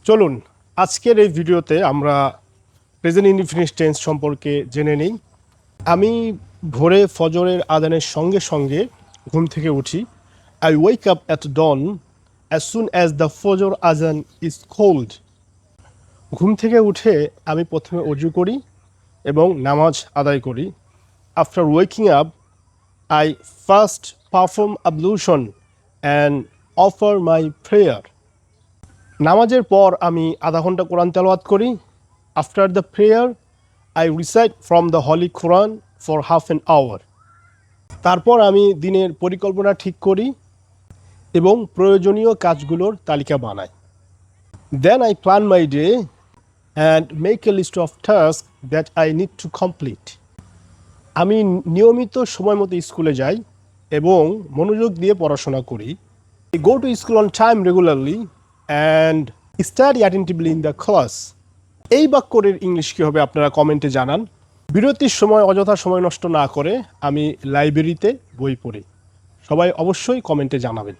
চলুন আজকের এই ভিডিওতে আমরা প্রেজেন্ট ইনডিফিনিট টেন্স সম্পর্কে জেনে নিই। আমি ভোরে ফজরের আজানের সঙ্গে সঙ্গে ঘুম থেকে উঠি। I wake up at dawn as soon as the ফজর আজান ইজ কোল্ড। ঘুম থেকে উঠে আমি প্রথমে অজু করি এবং নামাজ আদায় করি। After waking up I first perform ablution and offer my prayer. নামাজের পর আমি আধা ঘন্টা কোরআন তেলাওয়াত করি। After the prayer I recite from the holy Quran for half an hour. তারপর আমি দিনের পরিকল্পনা ঠিক করি এবং প্রয়োজনীয় কাজগুলোর তালিকা বানাই। Then I plan my day and make a list of task that I need to complete. আমি নিয়মিত সময় মতো স্কুলে যাই এবং মনোযোগ দিয়ে পড়াশোনা করি। I go to school on time regularly and study attentively in the class. এই বাক্যের ইংলিশ কী হবে আপনারা কমেন্টে জানান। বিরতির সময় অযথা সময় নষ্ট না করে আমি লাইব্রেরিতে বই পড়ি। সবাই অবশ্যই কমেন্টে জানাবেন।